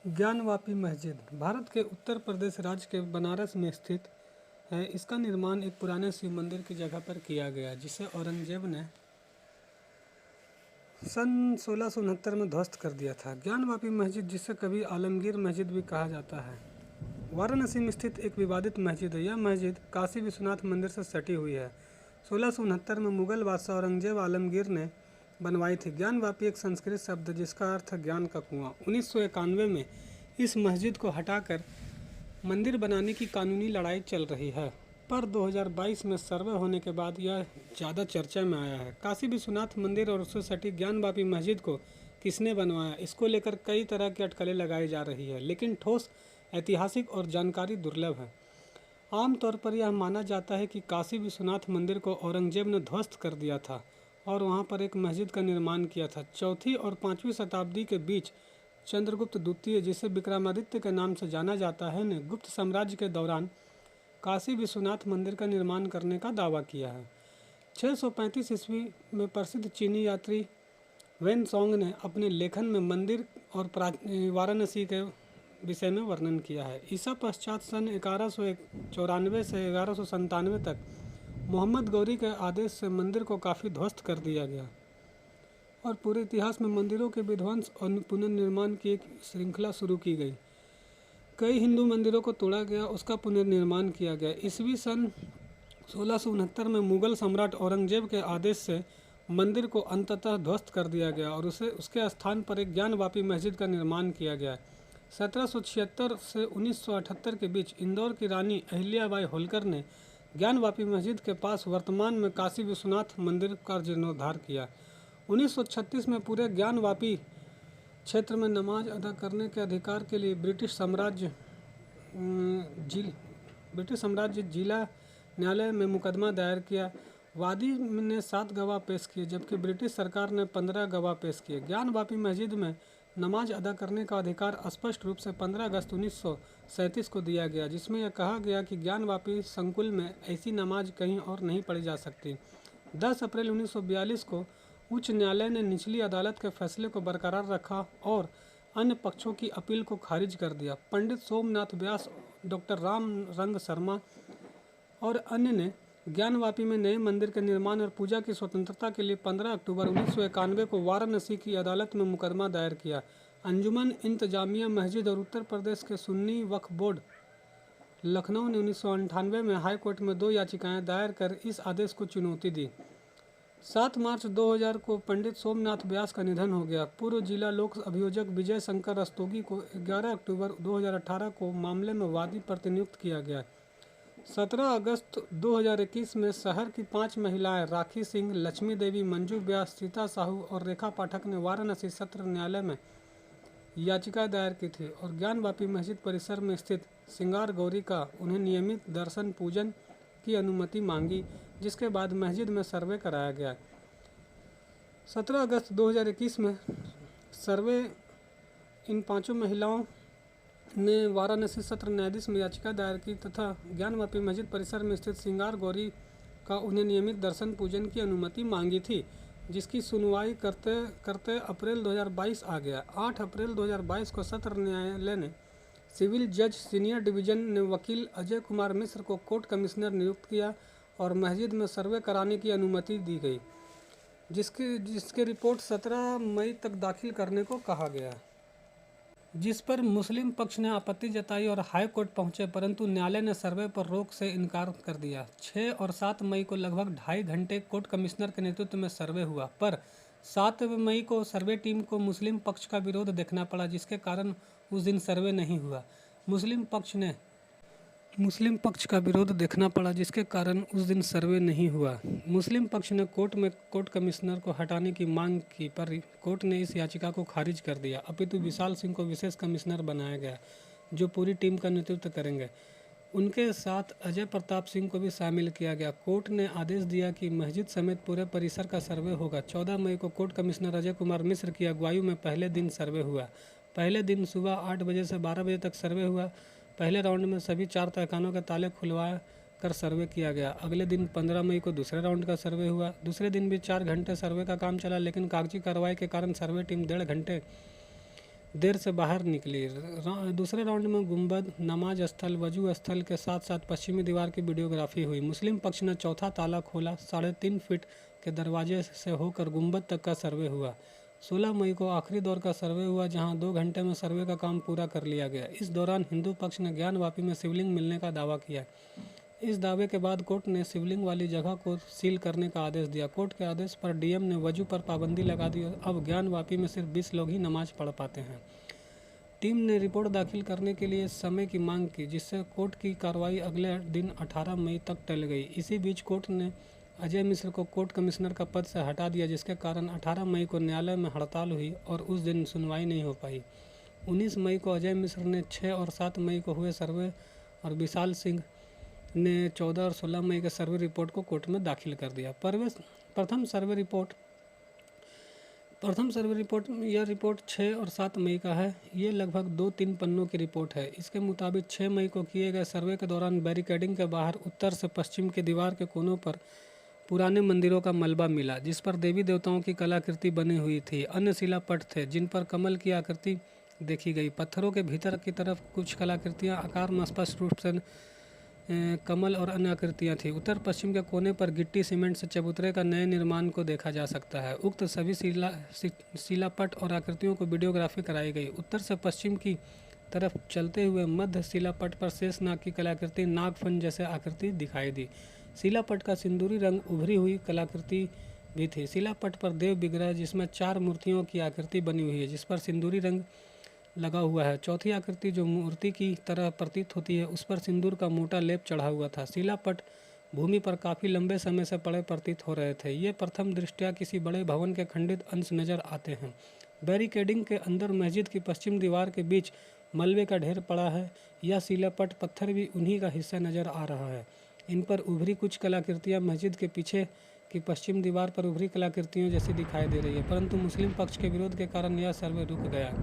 ज्ञानवापी मस्जिद भारत के उत्तर प्रदेश राज्य के बनारस में स्थित है। इसका निर्माण एक पुराने शिव मंदिर की जगह पर किया गया, जिसे औरंगजेब ने सन 1669 में ध्वस्त कर दिया था। ज्ञानवापी मस्जिद, जिसे कभी आलमगीर मस्जिद भी कहा जाता है, वाराणसी में स्थित एक विवादित मस्जिद है। यह मस्जिद काशी विश्वनाथ मंदिर से सटी हुई है। 1669 में मुगल बादशाह औरंगजेब आलमगीर ने बनवाई थी। ज्ञानवापी एक संस्कृत शब्द जिसका अर्थ है ज्ञान का कुआं। 1991 में इस मस्जिद को हटाकर मंदिर बनाने की कानूनी लड़ाई चल रही है, पर 2022 में सर्वे होने के बाद यह ज़्यादा चर्चा में आया है। काशी विश्वनाथ मंदिर और उससे सटी ज्ञानवापी मस्जिद को किसने बनवाया, इसको लेकर कई तरह की अटकलें लगाई जा रही है, लेकिन ठोस ऐतिहासिक और जानकारी दुर्लभ है। आमतौर पर यह माना जाता है कि काशी विश्वनाथ मंदिर को औरंगजेब ने ध्वस्त कर दिया था और वहां पर एक मस्जिद का निर्माण किया था। 4वीं और 5वीं शताब्दी के बीच चंद्रगुप्त द्वितीय, जिसे विक्रमादित्य के नाम से जाना जाता है, ने गुप्त साम्राज्य के दौरान काशी विश्वनाथ मंदिर का निर्माण करने का दावा किया है। 635 ईस्वी में प्रसिद्ध चीनी यात्री वेनसोंग ने अपने लेखन में मंदिर और वाराणसी के विषय में वर्णन किया है। ईसा पश्चात सन 1194 से 1197 तक मोहम्मद गौरी के आदेश से मंदिर को काफ़ी ध्वस्त कर दिया गया और पूरे इतिहास में मंदिरों के विध्वंस और पुनर्निर्माण की एक श्रृंखला शुरू की गई। कई हिंदू मंदिरों को तोड़ा गया, उसका पुनर्निर्माण किया गया। ईस्वी सन 1669 में मुगल सम्राट औरंगजेब के आदेश से मंदिर को अंततः ध्वस्त कर दिया गया और उसके स्थान पर एक ज्ञानवापी मस्जिद का निर्माण किया गया। 1776 से 1978 के बीच इंदौर की रानी अहिल्याबाई होलकर ने ज्ञानवापी मस्जिद के पास वर्तमान में काशी विश्वनाथ मंदिर का जीर्णोद्धार किया। 1936 में पूरे ज्ञानवापी क्षेत्र में नमाज अदा करने के अधिकार के लिए ब्रिटिश साम्राज्य जिला न्यायालय में मुकदमा दायर किया। वादी ने 7 गवाह पेश किए, जबकि ब्रिटिश सरकार ने 15 गवाह पेश किए। ज्ञानवापी मस्जिद में नमाज अदा करने का अधिकार स्पष्ट रूप से 15 अगस्त 1937 को दिया गया, जिसमें यह कहा गया कि ज्ञानवापी संकुल में ऐसी नमाज कहीं और नहीं पढ़ी जा सकती। 10 अप्रैल 1942 को उच्च न्यायालय ने निचली अदालत के फैसले को बरकरार रखा और अन्य पक्षों की अपील को खारिज कर दिया। पंडित सोमनाथ व्यास, डॉक्टर राम रंग शर्मा और अन्य ने ज्ञानवापी में नए मंदिर के निर्माण और पूजा की स्वतंत्रता के लिए 15 अक्टूबर 1991 को वाराणसी की अदालत में मुकदमा दायर किया। अंजुमन इंतजामिया मस्जिद और उत्तर प्रदेश के सुन्नी वक्फ बोर्ड लखनऊ ने 1998 में हाई कोर्ट में 2 याचिकाएं दायर कर इस आदेश को चुनौती दी। 7 मार्च 2000 को पंडित सोमनाथ व्यास का निधन हो गया। पूर्व जिला लोक अभियोजक विजय शंकर रस्तोगी को 11 अक्टूबर 2018 को मामले में वादी प्रतिनियुक्त किया गया। 17 अगस्त 2021 में शहर की 5 महिलाएं राखी सिंह, लक्ष्मी देवी, मंजू व्यास, सीता साहू और रेखा पाठक ने वाराणसी सत्र न्यायालय में याचिका दायर की थी और ज्ञानवापी मस्जिद परिसर में स्थित श्रृंगार गौरी का उन्हें नियमित दर्शन पूजन की अनुमति मांगी, जिसके बाद मस्जिद में सर्वे कराया गया। 17 अगस्त 2021 में सर्वे इन 5 महिलाओं ने वाराणसी सत्र न्यायाधीश में याचिका दायर की तथा ज्ञानवापी मस्जिद परिसर में स्थित श्रृंगार गौरी का उन्हें नियमित दर्शन पूजन की अनुमति मांगी थी, जिसकी सुनवाई करते करते अप्रैल 2022 आ गया। 8 अप्रैल 2022 को सत्र न्यायालय ने सिविल जज सीनियर डिवीजन ने वकील अजय कुमार मिश्र को कोर्ट कमिश्नर नियुक्त किया और मस्जिद में सर्वे कराने की अनुमति दी गई, जिसके रिपोर्ट 17 मई तक दाखिल करने को कहा गया, जिस पर मुस्लिम पक्ष ने आपत्ति जताई और हाई कोर्ट पहुंचे, परंतु न्यायालय ने सर्वे पर रोक से इनकार कर दिया। 6 और 7 मई को लगभग 2.5 घंटे कोर्ट कमिश्नर के नेतृत्व में सर्वे हुआ, पर 7 मई को सर्वे टीम को मुस्लिम पक्ष का विरोध देखना पड़ा, जिसके कारण उस दिन सर्वे नहीं हुआ। मुस्लिम पक्ष का विरोध देखना पड़ा जिसके कारण उस दिन सर्वे नहीं हुआ। मुस्लिम पक्ष ने कोर्ट में कोर्ट कमिश्नर को हटाने की मांग की, पर कोर्ट ने इस याचिका को खारिज कर दिया। अपितु विशाल सिंह को विशेष कमिश्नर बनाया गया, जो पूरी टीम का नेतृत्व करेंगे। उनके साथ अजय प्रताप सिंह को भी शामिल किया गया। कोर्ट ने आदेश दिया कि मस्जिद समेत पूरे परिसर का सर्वे होगा। 14 मई को कोर्ट कमिश्नर अजय कुमार मिश्र की अगुवाई में पहले दिन सर्वे हुआ। पहले दिन सुबह 8 बजे से 12 बजे तक सर्वे हुआ। पहले राउंड में सभी 4 तहखानों के ताले खुलवा कर सर्वे किया गया। अगले दिन 15 मई को दूसरे राउंड का सर्वे हुआ। दूसरे दिन भी 4 घंटे सर्वे का काम चला, लेकिन कागजी कार्रवाई के कारण सर्वे टीम 1.5 घंटे देर से बाहर निकली। दूसरे राउंड में गुंबद, नमाज स्थल, वजू स्थल के साथ साथ पश्चिमी दीवार की वीडियोग्राफी हुई। मुस्लिम पक्ष ने चौथा ताला खोला। 3.5 फीट के दरवाजे से होकर गुंबद तक का सर्वे हुआ। 16 मई को आखिरी दौर का सर्वे हुआ, जहां 2 घंटे में सर्वे का काम पूरा कर लिया गया। इस दौरान हिंदू पक्ष ने ज्ञानवापी में शिवलिंग मिलने का दावा किया। इस दावे के बाद कोर्ट ने शिवलिंग वाली जगह को सील करने का आदेश दिया। कोर्ट के आदेश पर डीएम ने वजू पर पाबंदी लगा दी। अब ज्ञानवापी में सिर्फ 20 लोग ही नमाज पढ़ पाते हैं। टीम ने रिपोर्ट दाखिल करने के लिए समय की मांग की, जिससे कोर्ट की कार्रवाई अगले दिन 18 मई तक टल गई। इसी बीच कोर्ट ने अजय मिश्र को कोर्ट कमिश्नर का पद से हटा दिया, जिसके कारण 18 मई को न्यायालय में हड़ताल हुई और उस दिन सुनवाई नहीं हो पाई। 19 मई को अजय मिश्र ने 6 और 7 मई को हुए सर्वे और विशाल सिंह ने 14 और 16 मई के सर्वे रिपोर्ट को कोर्ट में दाखिल कर दिया। प्रथम सर्वे रिपोर्ट यह रिपोर्ट 6 और 7 मई का है। ये लगभग 2-3 पन्नों की रिपोर्ट है। इसके मुताबिक 6 मई को किए गए सर्वे के दौरान बैरिकेडिंग के बाहर उत्तर से पश्चिम के दीवार के कोनों पर पुराने मंदिरों का मलबा मिला, जिस पर देवी देवताओं की कलाकृति बनी हुई थी। अन्य शिलापट थे जिन पर कमल की आकृति देखी गई। पत्थरों के भीतर की तरफ कुछ कलाकृतियाँ आकार में स्पष्ट रूप से कमल और अन्य आकृतियाँ थीं। उत्तर पश्चिम के कोने पर गिट्टी सीमेंट से चबूतरे का नए निर्माण को देखा जा सकता है। उक्त सभी शिलापट और आकृतियों को वीडियोग्राफी कराई गई। उत्तर से पश्चिम की तरफ चलते हुए मध्य शिलापट पर शेषनाग की कलाकृति नागफन जैसे आकृति दिखाई दी। शिलापट का सिंदूरी रंग उभरी हुई कलाकृति भी थी। शिलापट पर देव विग्रह, जिसमें 4 मूर्तियों की आकृति बनी हुई है, जिस पर सिंदूरी रंग लगा हुआ है। चौथी आकृति जो मूर्ति की तरह प्रतीत होती है, उस पर सिंदूर का मोटा लेप चढ़ा हुआ था। शिलापट भूमि पर काफ़ी लंबे समय से पड़े प्रतीत हो रहे थे। ये प्रथम दृष्टया किसी बड़े भवन के खंडित अंश नजर आते हैं। बैरिकेडिंग के अंदर मस्जिद की पश्चिम दीवार के बीच मलबे का ढेर पड़ा है। यह शिलापट पत्थर भी उन्हीं का हिस्सा नजर आ रहा है। इन पर उभरी कुछ कलाकृतियाँ मस्जिद के पीछे की पश्चिम दीवार पर उभरी कलाकृतियों जैसी दिखाई दे रही है, परंतु मुस्लिम पक्ष के विरोध के कारण यह सर्वे रुक गया।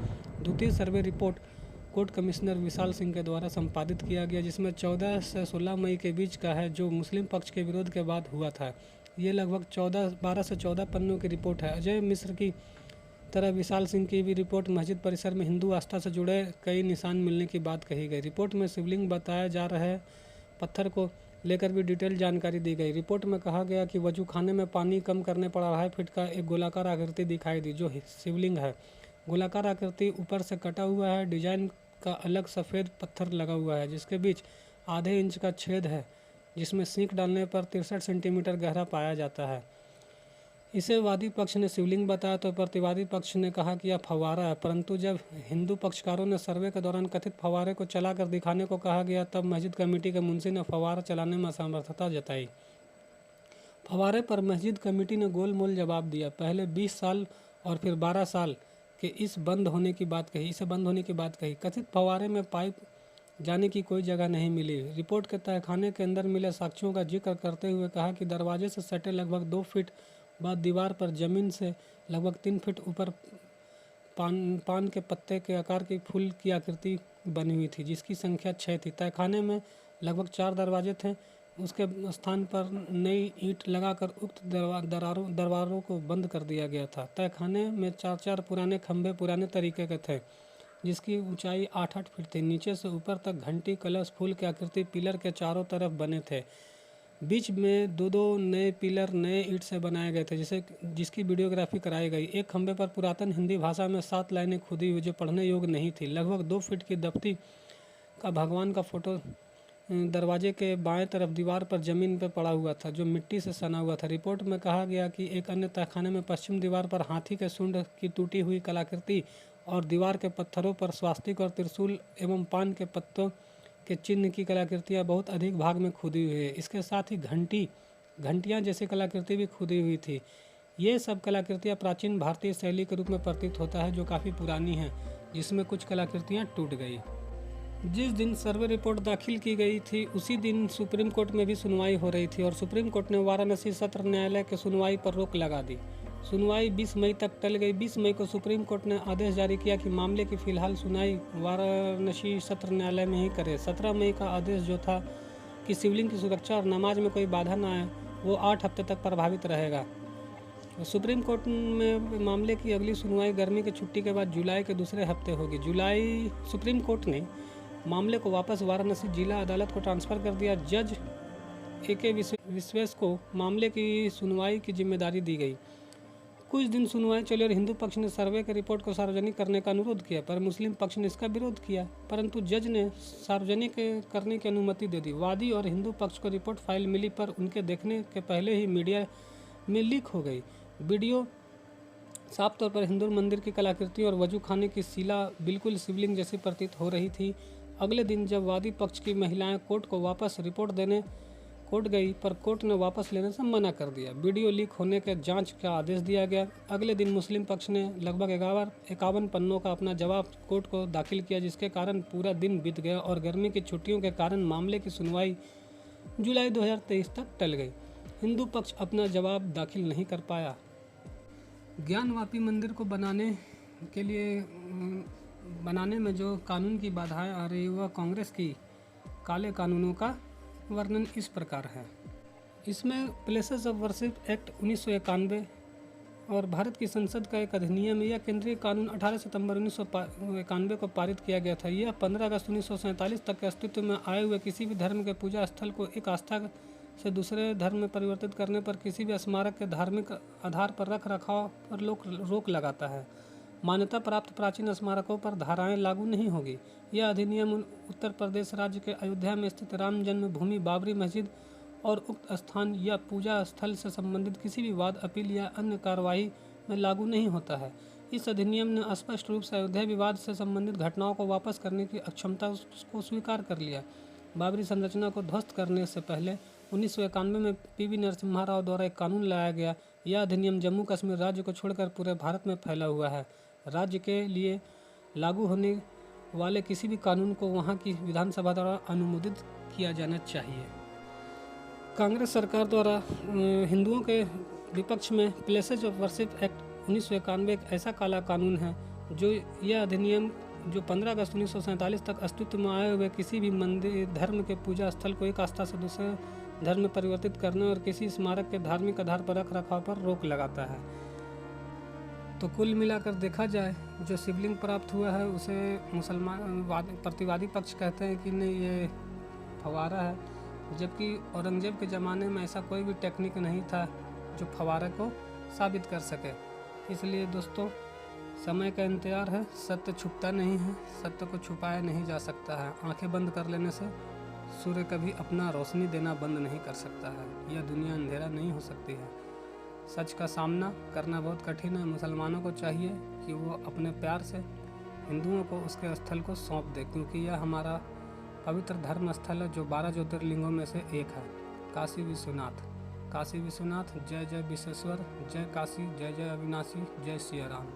द्वितीय survey report court commissioner Vishal Singh के द्वारा संपादित किया गया, जिसमें 14 से 16 मई के बीच का है, जो मुस्लिम पक्ष के विरोध के बाद हुआ था। ये लगभग 12 से 14 पन्नों की रिपोर्ट है। अजय मिश्र की तरह विशाल सिंह की भी रिपोर्ट मस्जिद परिसर में हिंदू आस्था से जुड़े कई निशान मिलने की बात कही गई। रिपोर्ट में शिवलिंग बताया जा रहा है पत्थर को लेकर भी डिटेल जानकारी दी गई। रिपोर्ट में कहा गया कि वजू खाने में पानी कम करने पर 2.5 फीट का एक गोलाकार आकृति दिखाई दी, जो शिवलिंग है। गोलाकार आकृति ऊपर से कटा हुआ है। डिजाइन का अलग सफ़ेद पत्थर लगा हुआ है, जिसके बीच आधे इंच का छेद है, जिसमें सींक डालने पर 63 सेंटीमीटर गहरा पाया जाता है। इसे वादी पक्ष ने शिवलिंग बताया तो प्रतिवादी पक्ष ने कहा कि यह फव्वारा है, परंतु जब हिंदू पक्षकारों ने सर्वे के दौरान कथित फव्वारे को चलाकर दिखाने को कहा गया, तब मस्जिद कमेटी के मुंशी ने फव्वारा चलाने में असमर्थता जताई। फव्वारे पर मस्जिद कमेटी ने गोलमोल जवाब दिया। पहले 20 साल और फिर 12 साल के इसे बंद होने की बात कही। कथित फव्वारे में पाइप जाने की कोई जगह नहीं मिली। रिपोर्ट के तहखाने के अंदर मिले साक्ष्यों का जिक्र करते हुए कहा कि दरवाजे से सटे लगभग 2 फीट बाद दीवार पर जमीन से लगभग 3 फीट ऊपर पान के पत्ते के आकार की फूल की आकृति बनी हुई थी, जिसकी संख्या 6 थी। तहखाने में लगभग 4 दरवाजे थे। उसके स्थान पर नई ईंट लगाकर उक्त दरवारों को बंद कर दिया गया था। तहखाने में 4-4 पुराने खंभे पुराने तरीके के थे, जिसकी ऊंचाई 8-8 फीट थी। नीचे से ऊपर तक घंटी, कलश, फूल की आकृति पिलर के चारों तरफ बने थे। बीच में 2-2 नए पिलर नए ईंट से बनाए गए थे, जिसकी वीडियोग्राफी कराई गई। एक खंभे पर पुरातन हिंदी भाषा में 7 लाइनें खुदी हुई, जो पढ़ने योग्य नहीं थी। लगभग 2 फीट की दफ्ती का भगवान का फोटो दरवाजे के बाएं तरफ दीवार पर जमीन पर पड़ा हुआ था, जो मिट्टी से सना हुआ था। रिपोर्ट में कहा गया कि एक अन्य तहखाने में पश्चिम दीवार पर हाथी के सूंड की टूटी हुई कलाकृति और दीवार के पत्थरों पर स्वास्तिक और त्रिशूल एवं पान के पत्तों के चिन्ह की कलाकृतियाँ बहुत अधिक भाग में खुदी हुई है। इसके साथ ही घंटियाँ जैसी कलाकृति भी खुदी हुई थी। ये सब कलाकृतियाँ प्राचीन भारतीय शैली के रूप में प्रतीत होता है, जो काफ़ी पुरानी है, जिसमें कुछ कलाकृतियाँ टूट गई। जिस दिन सर्वे रिपोर्ट दाखिल की गई थी, उसी दिन सुप्रीम कोर्ट में भी सुनवाई हो रही थी और सुप्रीम कोर्ट ने वाराणसी सत्र न्यायालय के सुनवाई पर रोक लगा दी। सुनवाई 20 मई तक टल गई। 20 मई को सुप्रीम कोर्ट ने आदेश जारी किया कि मामले की फ़िलहाल सुनवाई वाराणसी सत्र न्यायालय में ही करे। 17 मई का आदेश जो था कि शिवलिंग की सुरक्षा और नमाज में कोई बाधा न आए, वो 8 हफ्ते तक प्रभावित रहेगा। सुप्रीम कोर्ट में मामले की अगली सुनवाई गर्मी की छुट्टी के बाद जुलाई के दूसरे हफ्ते होगी। सुप्रीम कोर्ट ने मामले को वापस वाराणसी जिला अदालत को ट्रांसफ़र कर दिया। जज AK विश्वेश को मामले की सुनवाई की जिम्मेदारी दी गई। कुछ दिन सुनवाई चली और हिंदू पक्ष ने सर्वे की रिपोर्ट को सार्वजनिक करने का अनुरोध किया, पर मुस्लिम पक्ष ने इसका विरोध किया, परंतु जज ने सार्वजनिक करने की अनुमति दे दी। वादी और हिंदू पक्ष को रिपोर्ट फाइल मिली, पर उनके देखने के पहले ही मीडिया में लीक हो गई। वीडियो साफ तौर पर हिंदू मंदिर की कलाकृति और वजू खाने की शिला बिल्कुल शिवलिंग जैसी प्रतीत हो रही थी। अगले दिन जब वादी पक्ष की महिलाएं कोर्ट को वापस रिपोर्ट देने कोर्ट गई, पर कोर्ट ने वापस लेने से मना कर दिया। वीडियो लीक होने के जांच का आदेश दिया गया। अगले दिन मुस्लिम पक्ष ने लगभग 51 पन्नों का अपना जवाब कोर्ट को दाखिल किया, जिसके कारण पूरा दिन बीत गया और गर्मी की छुट्टियों के कारण मामले की सुनवाई जुलाई 2023 तक टल गई। हिंदू पक्ष अपना जवाब दाखिल नहीं कर पाया। ज्ञानवापी मंदिर को बनाने में जो कानून की बाधाएं आ रही, वह कांग्रेस की काले कानूनों का वर्णन इस प्रकार है। इसमें प्लेसेस ऑफ वर्शिप एक्ट 1991 और भारत की संसद का एक अधिनियम या केंद्रीय कानून 18 सितंबर 1991 को पारित किया गया था। यह 15 अगस्त 1947 तक के अस्तित्व में आए हुए किसी भी धर्म के पूजा स्थल को एक आस्था से दूसरे धर्म में परिवर्तित करने पर किसी भी स्मारक के धार्मिक आधार पर रख रखाव पर रोक लगाता है। मान्यता प्राप्त प्राचीन स्मारकों पर धाराएं लागू नहीं होगी। यह अधिनियम उत्तर प्रदेश राज्य के अयोध्या में स्थित राम जन्मभूमि, बाबरी मस्जिद और उक्त स्थान या पूजा स्थल से संबंधित किसी भी वाद, अपील या अन्य कार्रवाई में लागू नहीं होता है। इस अधिनियम ने स्पष्ट रूप से अयोध्या विवाद से संबंधित घटनाओं को वापस करने की अक्षमता को स्वीकार कर लिया। बाबरी संरचना को ध्वस्त करने से पहले 1991 में PV नरसिम्हा राव द्वारा एक कानून लाया गया। यह अधिनियम जम्मू कश्मीर राज्य को छोड़कर पूरे भारत में फैला हुआ है। राज्य के लिए लागू होने वाले किसी भी कानून को वहां की विधानसभा द्वारा अनुमोदित किया जाना चाहिए। कांग्रेस सरकार द्वारा हिंदुओं के विपक्ष में प्लेसेस ऑफ वर्शिप एक्ट 1991 एक ऐसा काला कानून है जो यह अधिनियम जो 15 अगस्त 1947 तक अस्तित्व में आए हुए किसी भी मंदिर, धर्म के पूजा स्थल को एक आस्था से दूसरे धर्म में परिवर्तित करने और किसी स्मारक के धार्मिक आधार पर रख रखाव पर रोक लगाता है। तो कुल मिलाकर देखा जाए, जो शिवलिंग प्राप्त हुआ है उसे प्रतिवादी पक्ष कहते हैं कि नहीं, ये फव्वारा है, जबकि औरंगजेब के ज़माने में ऐसा कोई भी टेक्निक नहीं था जो फव्वारे को साबित कर सके। इसलिए दोस्तों, समय का इंतजार है। सत्य छुपता नहीं है, सत्य को छुपाया नहीं जा सकता है। आंखें बंद कर लेने से सूर्य कभी अपना रोशनी देना बंद नहीं कर सकता है। यह दुनिया अंधेरा नहीं हो सकती है। सच का सामना करना बहुत कठिन है। मुसलमानों को चाहिए कि वो अपने प्यार से हिंदुओं को उसके स्थल को सौंप दे, क्योंकि यह हमारा पवित्र धर्म स्थल है जो 12 ज्योतिर्लिंगों में से एक है। काशी विश्वनाथ, काशी विश्वनाथ, जय जय विश्वेश्वर, जय काशी, जय जय अविनाशी, जय सिया राम।